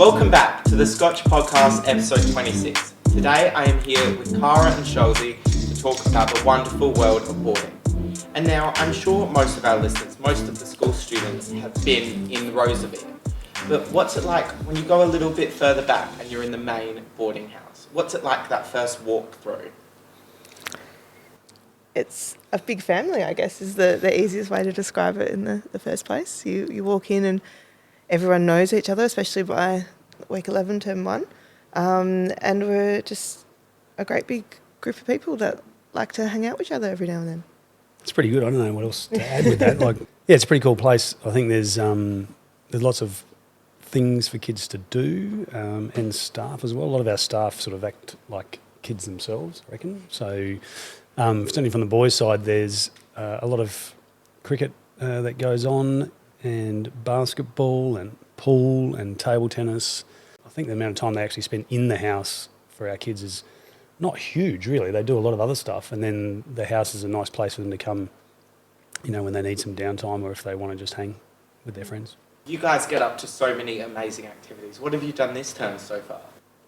Welcome back to the Scotch Podcast, episode 26. Today I am here with Cara and Scholzy to talk about the wonderful world of boarding. And now I'm sure most of our listeners, most of the school students have been in Rosevear. But what's it like when you go a little bit further back and you're in the main boarding house? What's it like that first walk through? It's a big family, I guess, is the easiest way to describe it in the first place. You walk in and everyone knows each other, especially by week 11, term 1. And we're just a great big group of people that like to hang out with each other every now and then. It's pretty good. I don't know what else to add with that. It's a pretty cool place. I think there's lots of things for kids to do and staff as well. A lot of our staff sort of act like kids themselves, I reckon. So certainly from the boys' side, there's a lot of cricket that goes on, and basketball and pool and table tennis. I think the amount of time they actually spend in the house for our kids is not huge, really. They do a lot of other stuff, and then the house is a nice place for them to come, when they need some downtime or if they want to just hang with their friends. You guys get up to so many amazing activities. What have you done this term so far?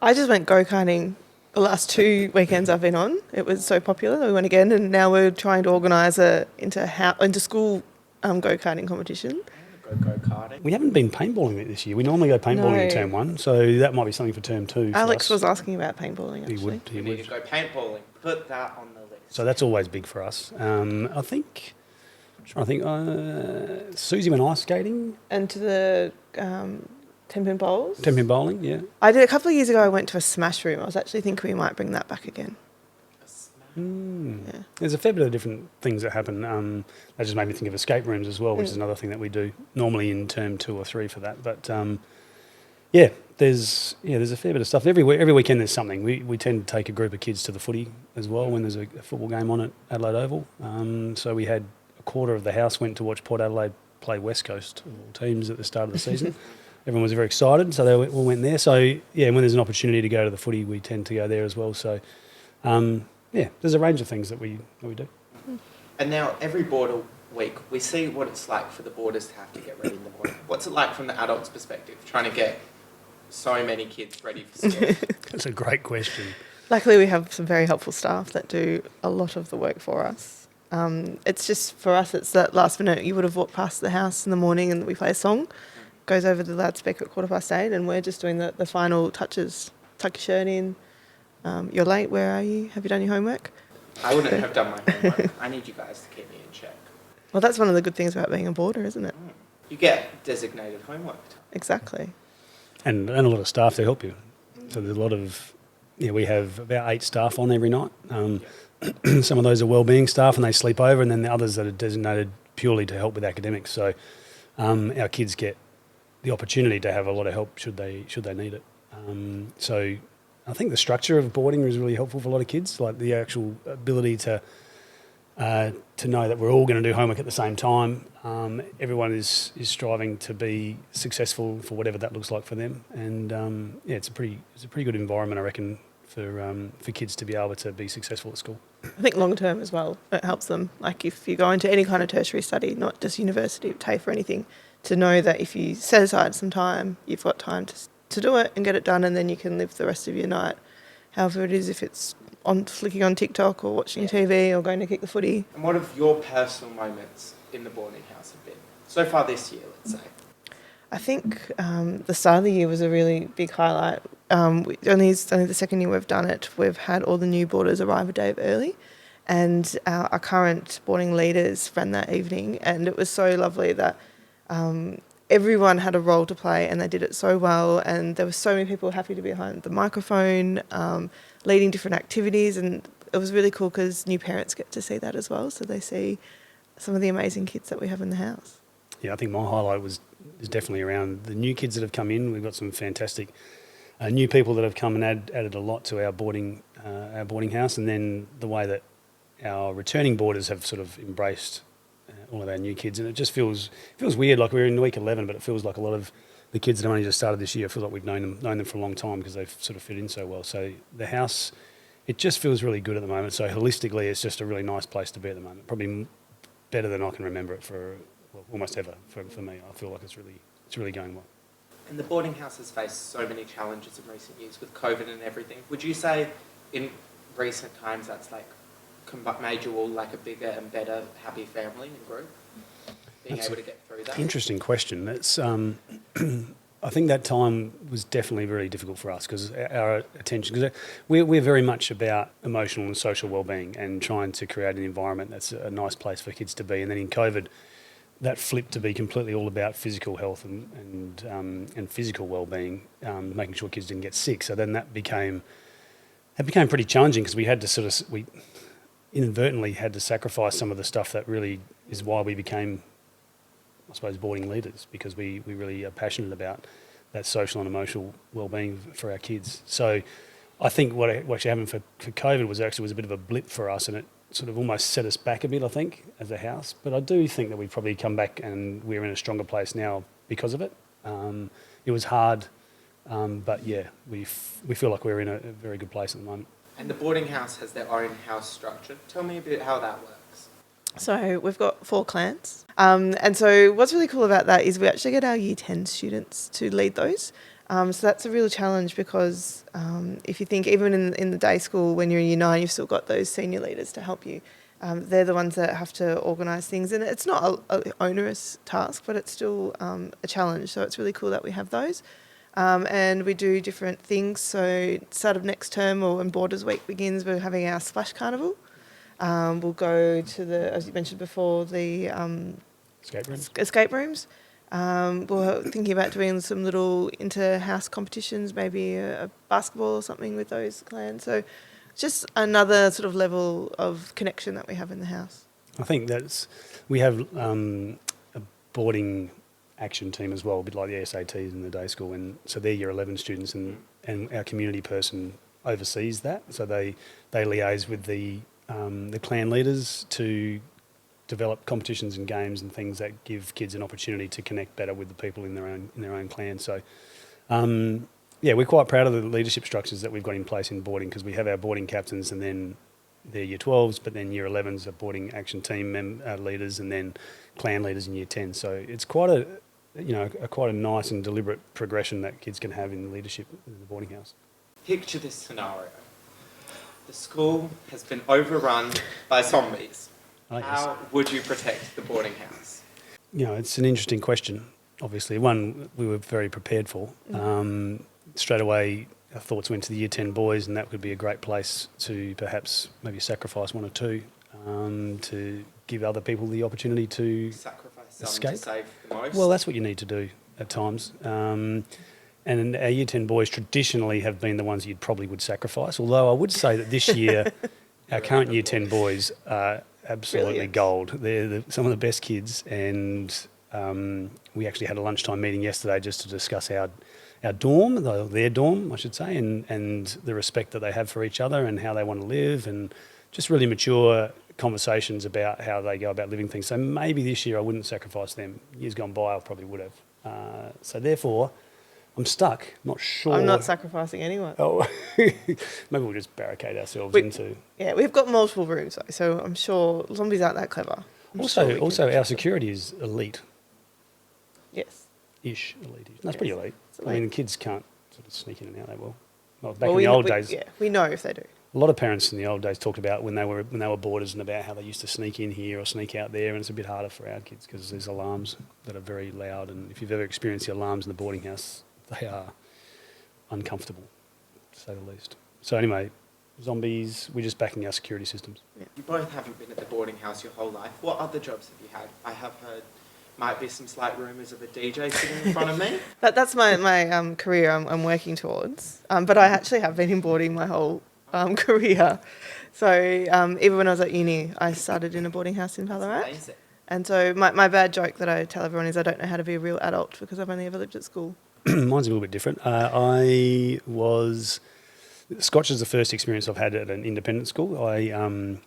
I just went go-karting the last 2 weekends I've been on. It was so popular. We went again, and now we're trying to organise a inter-school go-karting competition. Go-karting. We haven't been paintballing this year. We normally go paintballing in term 1, so that might be something for term 2. Alex was asking about paintballing, actually. We need to go paintballing. Put that on the list. So that's always big for us. Susie went ice skating. And to the 10-pin bowls. 10-pin bowling, yeah. I did a couple of years ago. I went to a smash room. I was actually thinking we might bring that back again. Yeah. There's a fair bit of different things that happen. That just made me think of escape rooms as well, which is another thing that we do normally in term 2 or 3 for that. But there's a fair bit of stuff. Every weekend there's something. We tend to take a group of kids to the footy as well when there's a football game on at Adelaide Oval. So we had a quarter of the house went to watch Port Adelaide play West Coast teams at the start of the season. Everyone was very excited, so they all went there. So when there's an opportunity to go to the footy, we tend to go there as well. So there's a range of things that we do. And now every border week, we see what it's like for the boarders to have to get ready in the morning. What's it like from the adult's perspective, trying to get so many kids ready for school? That's a great question. Luckily, we have some very helpful staff that do a lot of the work for us. It's just, for us, it's that last minute. You would have walked past the house in the morning and we play a song, goes over the loudspeaker at 8:15, and we're just doing the final touches. Tuck your shirt in. You're late, where are you? Have you done your homework? I wouldn't have done my homework. I need you guys to keep me in check. Well, that's one of the good things about being a boarder, isn't it? You get designated homework time. Exactly. And a lot of staff to help you. So there's a lot of, we have about 8 staff on every night. Some of those are wellbeing staff and they sleep over, and then the others that are designated purely to help with academics. So our kids get the opportunity to have a lot of help should they need it. So I think the structure of boarding is really helpful for a lot of kids, like the actual ability to know that we're all going to do homework at the same time. Everyone is striving to be successful for whatever that looks like for them, and it's a pretty good environment, I reckon, for kids to be able to be successful at school. I think long term as well, it helps them. Like if you go into any kind of tertiary study, not just university, TAFE or anything, to know that if you set aside some time, you've got time to do it and get it done, and then you can live the rest of your night, however it is, if it's on flicking on TikTok or watching TV or going to kick the footy. And what have your personal moments in the boarding house have been so far this year, let's say? I think the start of the year was a really big highlight. Only the second year we've done it, we've had all the new boarders arrive a day early, and our current boarding leaders ran that evening, and it was so lovely that everyone had a role to play and they did it so well, and there were so many people happy to be behind the microphone, leading different activities, and it was really cool because new parents get to see that as well, so they see some of the amazing kids that we have in the house. Yeah, I think my highlight is definitely around the new kids that have come in. We've got some fantastic new people that have come and added a lot to our boarding house, and then the way that our returning boarders have sort of embraced all of our new kids, and it just feels weird. Like we're in week 11, but it feels like a lot of the kids that have only just started this year. It feels like we've known them for a long time because they've sort of fit in so well. So the house, it just feels really good at the moment. So holistically, it's just a really nice place to be at the moment. Probably better than I can remember it for almost ever for me. I feel like it's really going well. And the boarding house has faced so many challenges in recent years with COVID and everything. Would you say in recent times that's like made you all like a bigger and better happy family and group? Being able to get through that? Interesting question. That's I think that time was definitely very difficult for us because our attention, because we're very much about emotional and social well-being and trying to create an environment that's a nice place for kids to be. And then in COVID, that flipped to be completely all about physical health and physical well-being, making sure kids didn't get sick. So then that became pretty challenging because we had to we inadvertently had to sacrifice some of the stuff that really is why we became, I suppose, boarding leaders, because we really are passionate about that social and emotional well-being for our kids. So I think what actually happened for COVID was a bit of a blip for us, and it sort of almost set us back a bit, I think, as a house. But I do think that we've probably come back and we're in a stronger place now because of it. It was hard, but yeah, we feel like we're in a very good place at the moment. And the boarding house has their own house structure. Tell me a bit how that works. So we've got 4 clans. And so what's really cool about that is we actually get our Year 10 students to lead those. So that's a real challenge because if you think even in the day school, when you're in Year 9, you've still got those senior leaders to help you. They're the ones that have to organise things. And it's not an onerous task, but it's still a challenge. So it's really cool that we have those. And we do different things. So start of next term or when Borders Week begins, we're having our Splash Carnival. We'll go to as you mentioned before, the escape rooms. We're thinking about doing some little inter-house competitions, maybe a basketball or something with those clans. So just another sort of level of connection that we have in the house. I think we have a boarding action team as well, a bit like the SATs in the day school, and so they're Year 11 students, and our community person oversees that. So they liaise with the clan leaders to develop competitions and games and things that give kids an opportunity to connect better with the people in their own clan. So, we're quite proud of the leadership structures that we've got in place in boarding, because we have our boarding captains and then their Year 12s, but then Year 11s are boarding action team leaders, and then clan leaders in Year 10. So it's quite a nice and deliberate progression that kids can have in leadership in the boarding house. Picture this scenario. The school has been overrun by zombies. How would you protect the boarding house? It's an interesting question. Obviously, one we were very prepared for. Straight away, our thoughts went to the Year 10 boys, and that would be a great place to perhaps maybe sacrifice 1 or 2 to give other people the opportunity to sacrifice some escape. To save the most? Well, that's what you need to do at times. And our Year 10 boys traditionally have been the ones you probably would sacrifice, although I would say that this year our current Year 10 boys are absolutely Brilliant. Gold. They're some of the best kids, and we actually had a lunchtime meeting yesterday just to discuss our dorm, their dorm, I should say, and the respect that they have for each other and how they want to live, and just really mature conversations about how they go about living things. So maybe this year I wouldn't sacrifice them. Years gone by I probably would have. So therefore, I'm stuck. Not sure. I'm not sacrificing anyone. Oh, maybe we'll just barricade ourselves into. Yeah, we've got multiple rooms, though, so I'm sure zombies aren't that clever. Also, our security is elite. Yes. Ish elite. That's pretty elite. I mean, kids can't sort of sneak in and out that well. Well, back in the old days. Yeah, we know if they do. A lot of parents in the old days talked about when they were boarders and about how they used to sneak in here or sneak out there, and it's a bit harder for our kids because there's alarms that are very loud, and if you've ever experienced the alarms in the boarding house, they are uncomfortable, to say the least. So anyway, zombies, we're just backing our security systems. Yeah. You both haven't been at the boarding house your whole life. What other jobs have you had? I have heard might be some slight rumours of a DJ sitting in front of me. That's my career I'm working towards. But I actually have been in boarding my whole career. So even when I was at uni, I started in a boarding house in Ballarat. Amazing. And so my bad joke that I tell everyone is I don't know how to be a real adult because I've only ever lived at school. Mine's a little bit different. Scotch is the first experience I've had at an independent school. I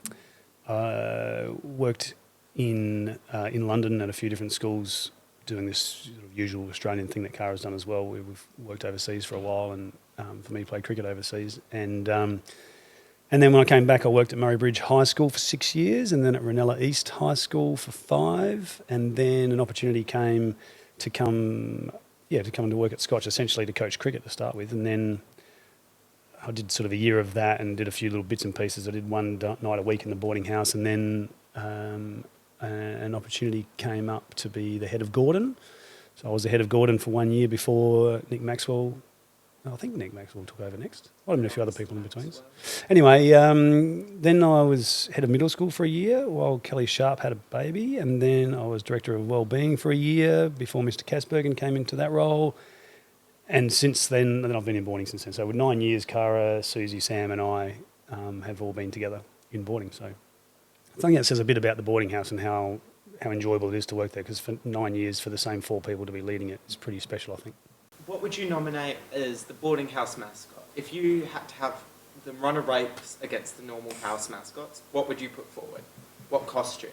worked in London at a few different schools doing this sort of usual Australian thing that Cara's done as well. We've worked overseas for a while, and for me, played cricket overseas. And then when I came back, I worked at Murray Bridge High School for 6 years, and then at Ranella East High School for 5. And then an opportunity came to come to come to work at Scotch, essentially to coach cricket to start with, and then I did sort of a year of that and did a few little bits and pieces. I did one night a week in the boarding house, and then an opportunity came up to be the head of Gordon. So I was the head of Gordon for 1 year before Nick Maxwell. I think Nick Maxwell took over next. I don't know, a few other people in between. Anyway, then I was head of middle school for a year while Kelly Sharp had a baby, and then I was director of wellbeing for a year before Mr. Kasbergen came into that role. And since then I've been in boarding since then. So with 9 years, Cara, Susie, Sam and I have all been together in boarding. So I think that says a bit about the boarding house and how enjoyable it is to work there, because for 9 years for the same 4 people to be leading it is pretty special, I think. What would you nominate as the boarding house mascot? If you had to have them run a race against the normal house mascots, what would you put forward? What costume?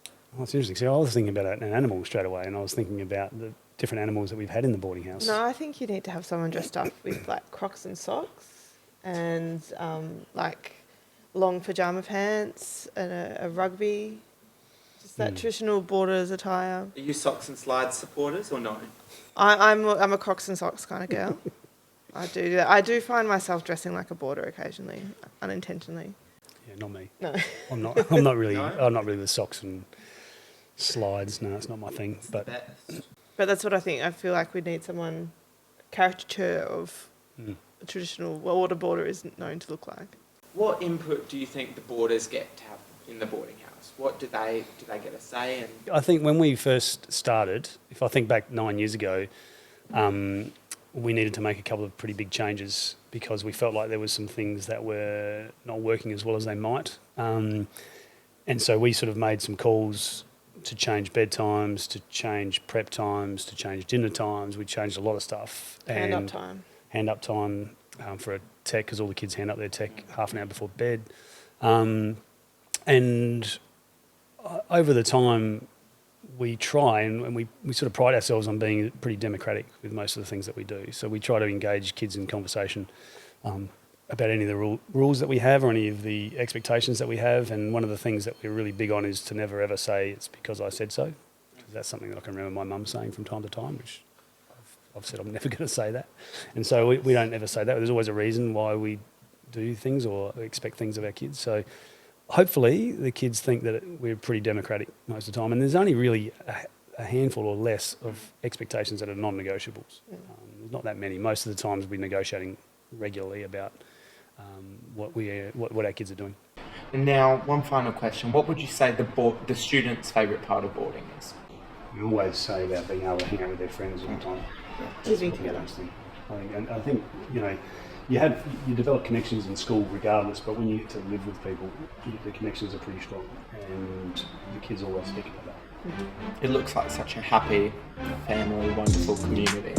Oh, that's interesting. So I was thinking about an animal straight away, and I was thinking about the different animals that we've had in the boarding house. No, I think you need to have someone dressed up with like Crocs and socks and like long pyjama pants and a rugby, just that traditional Borders attire. Are you socks and slides supporters or no? I'm a Crocs and socks kind of girl. I do that. I do find myself dressing like a Border occasionally, unintentionally. Yeah, not me. No. I'm not really. No? I'm not really with socks and slides. No, it's not my thing. But But that's what I think. I feel like we need someone, caricature of a traditional, what a Border is known to look like. What input do you think the boarders get to have in the boarding house? What do they get a say in? I think when we first started, if I think back 9 years ago, we needed to make a couple of pretty big changes because we felt like there was some things that were not working as well as they might. And so we sort of made some calls to change bedtimes, to change prep times, to change dinner times. We changed a lot of stuff. Hand up time. Hand up time for a tech, because all the kids hand up their tech half an hour before bed. And over the time, we try and we sort of pride ourselves on being pretty democratic with most of the things that we do. So we try to engage kids in conversation about any of the rules that we have or any of the expectations that we have. And one of the things that we're really big on is to never ever say it's because I said so. That's something that I can remember my mum saying from time to time, which I've said I'm never going to say that. And so we don't ever say that. There's always a reason why we do things or expect things of our kids. So hopefully the kids think that we're pretty democratic most of the time. And there's only really a handful or less of expectations that are non-negotiables. There's not that many. Most of the times we're negotiating regularly about what our kids are doing. And now, one final question. What would you say the students' favourite part of boarding is? We always say about being able to hang out with their friends all the time. Living together. I think you develop connections in school regardless, but when you get to live with people, the connections are pretty strong, and the kids always speak about that. It looks like such a happy family, wonderful community.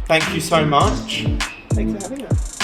Thank you so much. Thanks for having us.